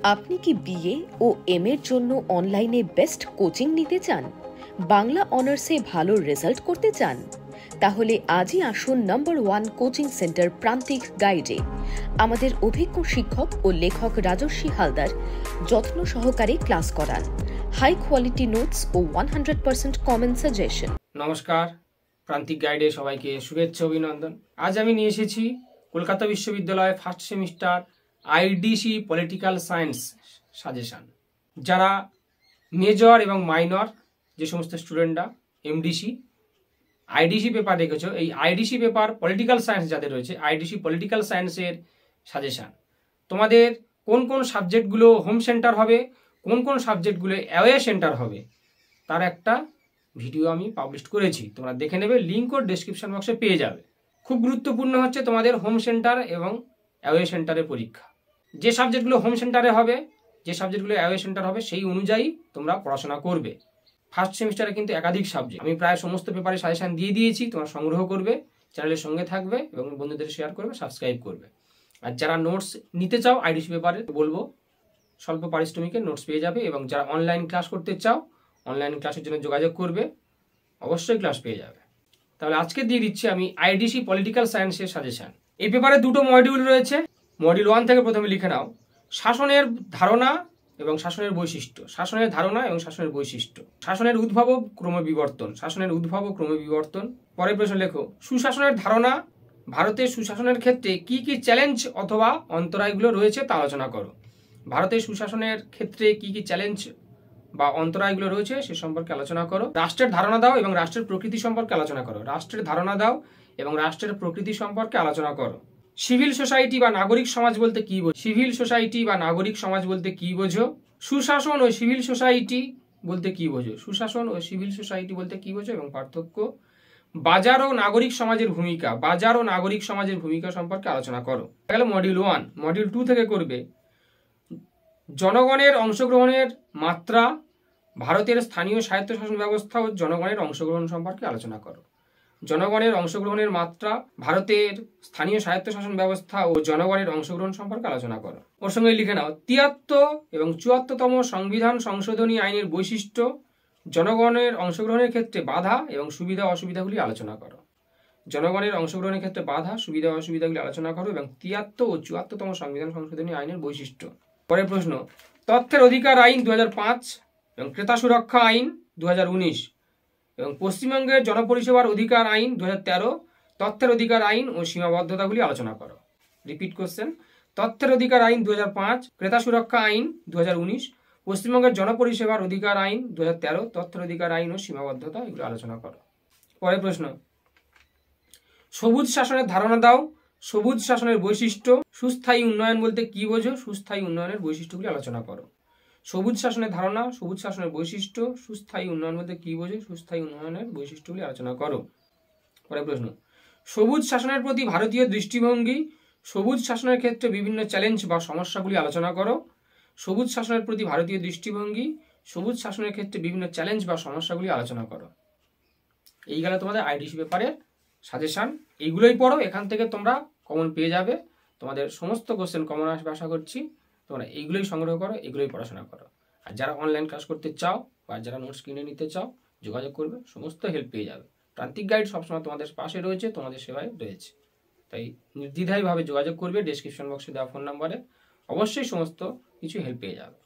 আপনি কি বিএ ও এম এর জন্য অনলাইনে বেস্ট কোচিং নিতে চান? বাংলা অনার্সে ভালো রেজাল্ট করতে চান? তাহলে আজই আসুন নাম্বার 1 কোচিং সেন্টার প্রান্তিক গাইডে। আমাদের অভিজ্ঞ শিক্ষক ও লেখক রাজস্বী হালদার যত্ন সহকারে ক্লাস করান। হাই কোয়ালিটি নোটস ও 100% কমন সাজেশন। নমস্কার, প্রান্তিক গাইডে সবাইকে শুভেচ্ছা অভিনন্দন। আজ আমি নিয়ে এসেছি কলকাতা বিশ্ববিদ্যালয় first semester IDC political science suggestion. যারা মেজর এবং মাইনর যে সমস্ত স্টুডেন্টরা এমডিসি আইডিসি পেপার রেখেছো, এই আইডিসি পেপার পলিটিক্যাল সায়েন্স যাদের রয়েছে, আইডিসি পলিটিক্যাল সায়েন্সের সাজেশন। তোমাদের কোন কোন সাবজেক্টগুলো হোম সেন্টার হবে, কোন কোন সাবজেক্টগুলো অ্যাওয়ে সেন্টার হবে, তার একটা ভিডিও আমি পাবলিশ করেছি, তোমরা দেখে নেবে, লিঙ্ক ও ডেসক্রিপশন বক্সে পেয়ে যাবে। খুব গুরুত্বপূর্ণ হচ্ছে তোমাদের হোম সেন্টার এবং অ্যাওয়ে সেন্টারের পরীক্ষা। যে সাবজেক্টগুলো হোম সেন্টারে হবে, যে সাবজেক্টগুলো অ্যাওয়ে সেন্টার হবে, সেই অনুযায়ী তোমরা পড়াশোনা করবে। ফার্স্ট সেমিস্টারে কিন্তু একাধিক সাবজেক্ট, আমি প্রায় সমস্ত পেপারে সাজেশন দিয়ে দিয়েছি, তোমরা সংগ্রহ করবে, চ্যানেলের সঙ্গে থাকবে এবং বন্ধুদের শেয়ার করবে, সাবস্ক্রাইব করবে। আর যারা নোটস নিতে চাও আইডিসি পেপারে, বলবো স্বল্প পারিশ্রমিকের নোটস পেয়ে যাবে। এবং যারা অনলাইন ক্লাস করতে চাও, অনলাইন ক্লাসের জন্য যোগাযোগ করবে, অবশ্যই ক্লাস পেয়ে যাবে। তাহলে আজকে দিয়ে দিচ্ছি আমি আইডিসি পলিটিক্যাল সায়েন্সের সাজেশন। এই পেপারে দুটো মডিউল রয়েছে। মডিউল 1 থেকে প্রথমে লিখে নাও শাসনের ধারণা এবং শাসনের বৈশিষ্ট্য। শাসনের ধারণা এবং শাসনের বৈশিষ্ট্য। শাসনের উদ্ভব ও ক্রমবিবর্তন। শাসনের উদ্ভব ও ক্রমবিবর্তন। পরের প্রশ্ন লেখো সুশাসনের ধারণা, ভারতের সুশাসনের ক্ষেত্রে কি কি চ্যালেঞ্জ অথবা অন্তরায়গুলো রয়েছে তা আলোচনা করো। ভারতের সুশাসনের ক্ষেত্রে কি কি চ্যালেঞ্জ বা অন্তরায়গুলো রয়েছে সে সম্পর্কে আলোচনা করো। রাষ্ট্রের ধারণা দাও এবং রাষ্ট্রের প্রকৃতি সম্পর্কে আলোচনা করো। রাষ্ট্রের ধারণা দাও এবং রাষ্ট্রের প্রকৃতি সম্পর্কে আলোচনা করো। সিভিল সোসাইটি বা নাগরিক সমাজ বলতে কি বোঝো? সিভিল সোসাইটি বা নাগরিক সমাজ বলতে কি বোঝো? সুশাসন ও সিভিল সোসাইটি বলতে কি বোঝো? সুশাসন ও সিভিল সোসাইটি বলতে কি বোঝো এবং পার্থক্য। বাজার ও নাগরিক সমাজের ভূমিকা। বাজার ও নাগরিক সমাজের ভূমিকা সম্পর্কে আলোচনা করো। গেল মডিউল 1। মডিউল 2 থেকে করবে জনগণের অংশগ্রহণের মাত্রা, ভারতের স্থানীয় স্বায়ত্তশাসন ব্যবস্থা ও জনগণের অংশগ্রহণ সম্পর্কে আলোচনা করো। জনগণের অংশগ্রহণের মাত্রা, ভারতের স্থানীয় স্বায়ত্তশাসন ব্যবস্থা ও জনগণের অংশগ্রহণ সম্পর্কে আলোচনা করো। ওর সঙ্গে লিখে নাও 73 এবং 74তম সংবিধান সংশোধনী আইনের বৈশিষ্ট্য, জনগণের অংশগ্রহণের ক্ষেত্রে বাধা এবং সুবিধা অসুবিধাগুলি আলোচনা করো। জনগণের অংশগ্রহণের ক্ষেত্রে বাধা, সুবিধা অসুবিধাগুলি আলোচনা করো এবং 73 ও 74তম সংবিধান সংশোধনী আইনের বৈশিষ্ট্য। পরের প্রশ্ন তথ্যের অধিকার আইন 2005 এবং ক্রেতা সুরক্ষা আইন 2019 এবং পশ্চিমবঙ্গের জনপরিষেবার অধিকার আইন 2013, তথ্যের অধিকার আইন ও সীমাবদ্ধতাগুলি আলোচনা করো। রিপিট কোশ্চেন, তথ্যের অধিকার আইন 2005, ক্রেতা সুরক্ষা আইন 2019, পশ্চিমবঙ্গের জনপরিষেবার অধিকার আইন 2013, তথ্যের অধিকার আইন ও সীমাবদ্ধতা, এগুলো আলোচনা করো। পরের প্রশ্ন সবুজ শাসনের ধারণা দাও। সবুজ শাসনের বৈশিষ্ট্য। সুস্থায়ী উন্নয়ন বলতে কি বোঝো? সুস্থায়ী উন্নয়নের বৈশিষ্ট্যগুলি আলোচনা করো। সবুজ শাসনের ধারণা, সবুজ শাসনের বৈশিষ্ট্য, সুস্থায়ী উন্নয়ন বলতে কি বোঝো? সুস্থায়ী উন্নয়নের বৈশিষ্ট্যগুলি আলোচনা করো। পরের প্রশ্ন সবুজ শাসনের প্রতি ভারতীয় দৃষ্টিভঙ্গি। সবুজ শাসনের ক্ষেত্রে বিভিন্ন চ্যালেঞ্জ বা সমস্যাগুলি আলোচনা করো। সবুজ শাসনের প্রতি ভারতীয় দৃষ্টিভঙ্গি, সবুজ শাসনের ক্ষেত্রে বিভিন্ন চ্যালেঞ্জ বা সমস্যাগুলি আলোচনা করো। এই গেল তোমাদের আইডিসি পেপারের সাজেশন। এইগুলোই পড়ো, এখান থেকে তোমরা কমন পেয়ে যাবে। তোমাদের সমস্ত কোশ্চেন কমন আসবে আশা করছি। তোমরা এইগুলোই সংগ্রহ করো, এগুলোই পড়াশোনা করো। আর যারা অনলাইন ক্লাস করতে চাও বা যারা নোটস কিনে নিতে চাও, যোগাযোগ করবে, সমস্ত হেল্প পেয়ে যাবে। প্রান্তিক গাইড সবসময় তোমাদের পাশে রয়েছে, তোমাদের সেবায় রয়েছে। তাই নির্দ্বিধায়ভাবে যোগাযোগ করবে, ডেসক্রিপশন বক্সে দেওয়া ফোন নাম্বারে, অবশ্যই সমস্ত কিছু হেল্প পেয়ে যাবে।